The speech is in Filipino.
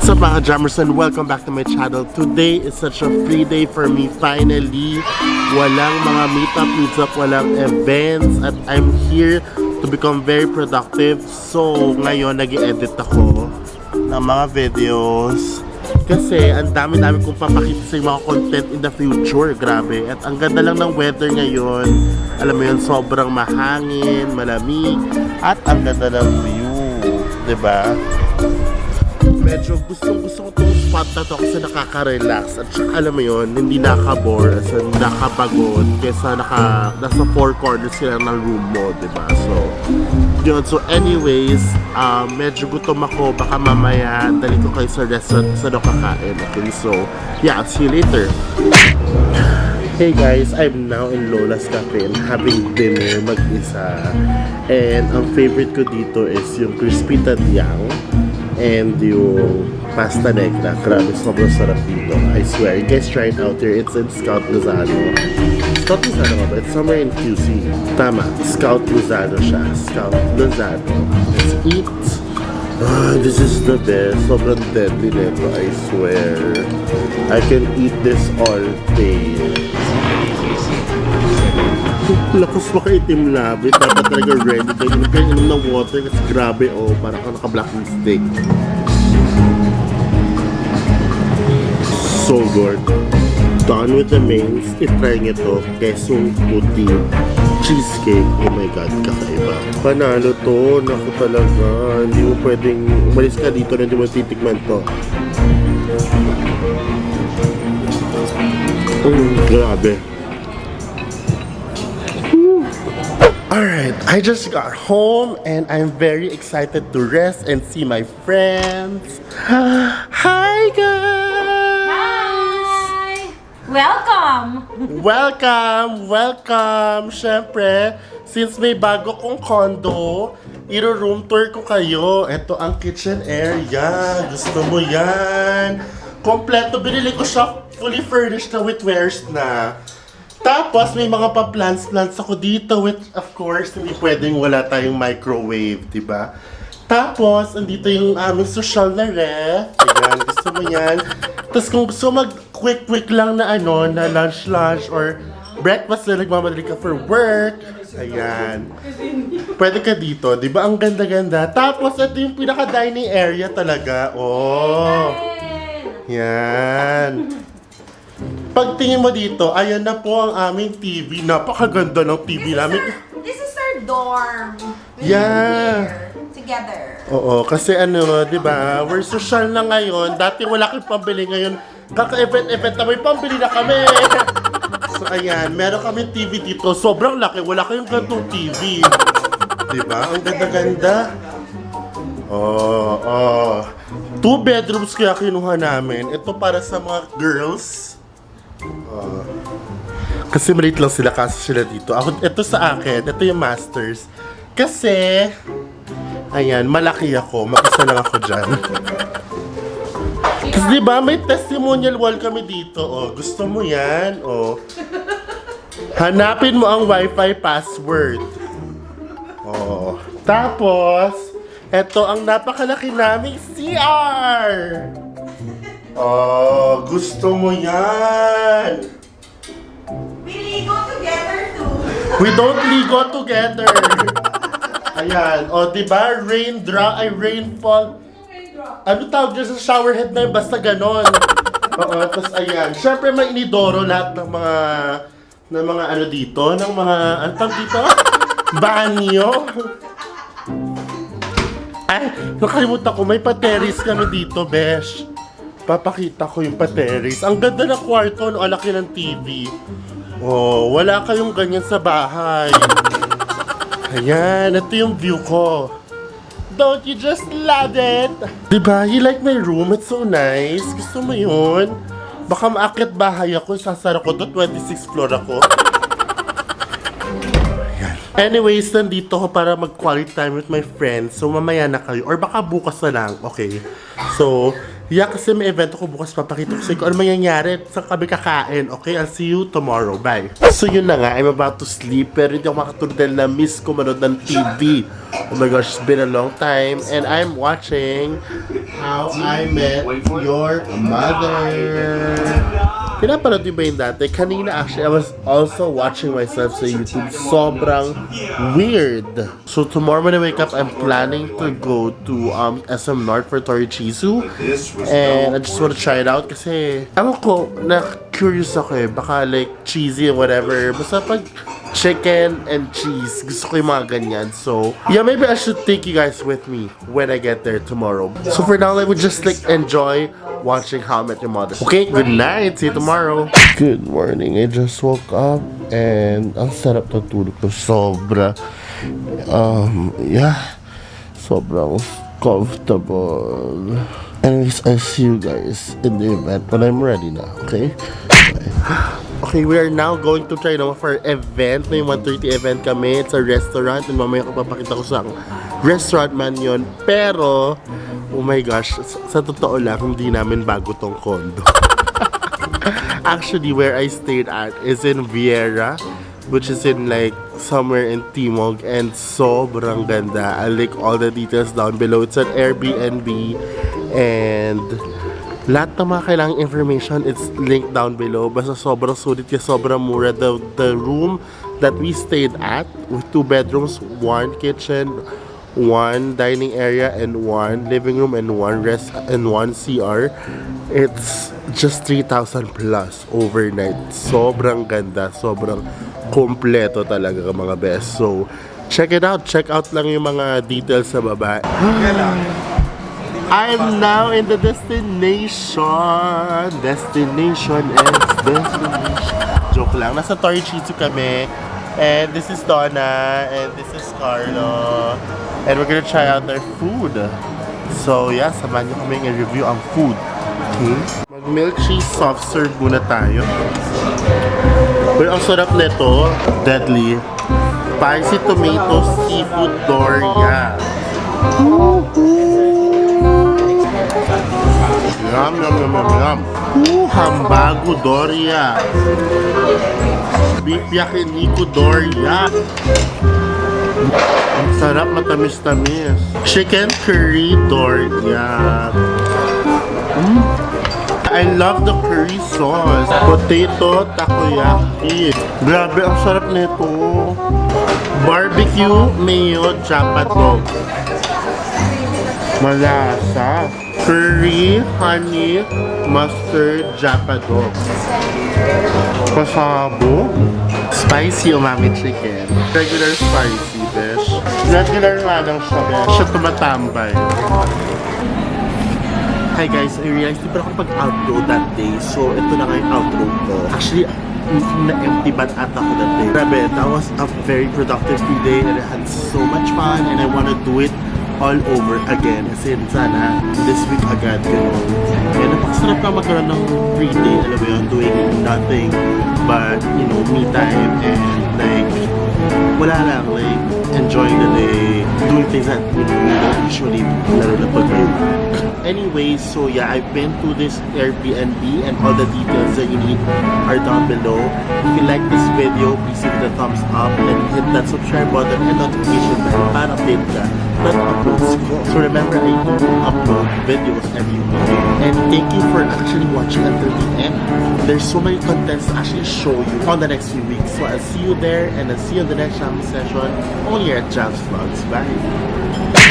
What's up mga jammers and welcome back to my channel. Today is such a free day for me finally. Walang mga meetup, walang events at I'm here to become very productive. So ngayon nag-edit ako ng mga videos kasi ang dami-dami kong papakita sa mga content in the future. Grabe. At ang ganda lang ng weather ngayon. Alam mo yun, sobrang mahangin, malamig at ang ganda ng view, diba? Medyo gusto ko itong spot na to kasi nakaka-relax at saka alam mo yun, hindi nakabore, as in nakapagod kesa nasa four corners sila ng room mo, diba? So, yun. So anyways, medyo gutom ako, baka mamaya dali ko kayo sa restaurant sa kakain. Okay, so yeah, I'll see you later. Hey guys, I'm now in Lola's Cafe and having dinner mag-isa. And ang favorite ko dito is yung crispy tadyang and yung pasta negra. Grabe, sobrang sarap dito. I swear, you guys try it out here. It's in Scout Lozano. Scout Lozano ba? It's somewhere in QC. Tama, Scout Lozano siya. Scout Lozano. Let's eat. This is the best. Sobrang deadly nito, I swear. I can eat this all day. Lakas makaitim labit. Dapat talaga ready kayo. Huwag kayo inom ng water kasi grabe, oh, parang naka-black steak. So good. Done with the mains. I-try nyo to. Kesong puti. Cheesecake. Oh my god, kakaiba. Panalo to. Naku talaga. Hindi mo pwedeng umalis ka dito na hindi mo titikman to. Grabe. Alright, I just got home and I'm very excited to rest and see my friends. Hi guys! Hi! Welcome! Welcome! Siyempre, since may bago kong condo, iro-room tour ko kayo. Ito ang kitchen area. Gusto mo yan? Kompleto, binili ko siya fully furnished na with wares na. Tapos, may mga pa-plants ako dito with, of course, hindi pwedeng wala tayong microwave, diba? Tapos, andito yung aming social na ref. Ayan, gusto mo yan. Tapos, kung gusto mag-quick lang na na lunch or breakfast na nagmamadali ka for work, ayan. Pwede ka dito, diba? Ang ganda-ganda. Tapos, ito yung pinaka-dining area talaga. Oh! Yan. Pagtingin mo dito, ayan na po ang aming TV. Napakaganda ng TV namin. This is our dorm. Yeah. Together. Oo, kasi di ba? We're social na ngayon. Dati wala kang pambili ngayon. Kaka-event na may pambili na kami. So ayan, meron kami TV dito. Sobrang laki. Wala kayong gantong TV. Di ba? Ang ganda-ganda. Oh. 2 bedrooms kaya kinuha namin. Ito para sa mga girls. Kasi maliit lang sila kasi sila dito. Ito sa akin, ito yung masters. Kasi, ayan, malaki ako. Mag-isa lang ako dyan. Kasi diba, may testimonial wall kami dito. Oh, gusto mo yan? Oh. Hanapin mo ang wifi password. Oh. Tapos, ito ang napakalaki naming CR. Oh, gusto mo yan. We ligo together too. We don't ligo together. Ayan. O, diba? Rainfall. Ano tawag dyan sa shower head na yun? Basta ganon. Oo, tapos ayan. Siyempre may inidoro lahat ng mga ano dito. Ng mga, ano tawag dito? Banyo. Ay, nakalimutan ko. May pateris kami dito, besh. Papakita ko yung pateris. Ang ganda ng kwarto, no? Ang laki ng TV. Oh, wala kayong ganyan sa bahay. Ayan, ito yung view ko. Don't you just love it? Diba? You like my room? It's so nice. Gusto mo yun? Baka maakyat bahay ako, sasara ko doon, 26th floor ako. Ayan. Anyways, nandito ako para mag-quality time with my friends. So, mamaya na kayo. Or baka bukas na lang. Okay. So, yeah, kasi may event ako bukas, papakita ko sa inyo ano mangyayari sa kami kakain. Okay, I'll see you tomorrow. Bye. So yun na nga, I'm about to sleep pero hindi ako makatulog dahil na-miss ko manood ng TV. Oh my gosh, it's been a long time. And I'm watching How I Met Your Mother. Pinapanood niyo ba yun dati? Kanina actually, I was also watching myself sa YouTube. Sobrang weird. So tomorrow when I wake up, I'm planning to go to SM North for Torichizu. And I just want to try it out kasi, ewan ko, na-curious ako eh. Baka like cheesy or whatever. Basta pag chicken and cheese, gusto ko yung mga ganyan. So, yeah, maybe I should take you guys with me when I get there tomorrow. So for now, I would just like enjoy watching How I Met Your Mother. Okay, good night. See you tomorrow. Good morning. I just woke up and ang sarap ng tulog ko. Sobra. Yeah. Sobrang comfortable. Anyways, I'll see you guys in the event when I'm ready na. Okay? Bye. Okay, we are now going to try naman for event. May 1:30 event kami. It's a restaurant. And mamaya ko papakita ko sa restaurant man yun. Pero, oh my gosh, sa totoo lang, hindi namin bago tong condo. Actually, where I stayed at is in Viera, which is in like somewhere in Timog, and sobrang ganda. I'll link all the details down below. It's an Airbnb, and lahat ng mga kailangang information, it's linked down below. Basta sobrang sulit kasi sobrang mura. The room that we stayed at, with 2 bedrooms, 1 kitchen, 1 dining area, and 1 living room, and 1 rest, and 1 CR. It's just 3,000 plus overnight. Sobrang ganda, sobrang kompleto talaga mga best. So, check it out. Check out lang yung mga details sa baba. I'm now in the destination. Destination. Joke lang. Nasa Torichizu kami. And this is Donna. And this is Carlo. And we're gonna try out their food. So yeah, samahan niyo kami i-review ang food. Okay? Mag-milk cheese soft serve muna tayo. Pero ang sarap nito, deadly. Spicy tomato seafood doria. Yum, yum, yum, yum, yum. Hambago doria. Beef yakiniku doria. Ang sarap, matamis-tamis. Chicken curry doria. I love the curry sauce. Potato takoyaki. Grabe, ang sarap nito. Barbecue mayo japa dog. Malasa. Curry, honey, mustard, japa dog. Pasabo. Spicy umami chicken. Regular spicy, besh. Regular nga lang siya, besh. Siya tumatambay. Hi guys, I realized di pa ako pag-outro that day. So, ito na nga yung outro ko. Actually, na-empty bat ata ko that day. Grabe, that was a very productive free day and I had so much fun and I wanna do it all over again. Kasi sana, this week agad, gano'n. And napakasarap na magkaroon ng free day, alam mo yun, doing nothing but, you know, me time and like, wala lang, like, enjoying the day, doing things that, you know, we don't usually, lalo na pag may work. Anyways, so yeah, I've been to this Airbnb and all the details that you need are down below. If you like this video, please give it a thumbs up and hit that subscribe button and notification bell para update ka ng uploads ko. So remember, I do upload videos every week. And thank you for actually watching until the end. There's so many contents to actually show you on the next few weeks. So I'll see you there and I'll see you in the next shopping session only at Jam's Vlogs. Bye!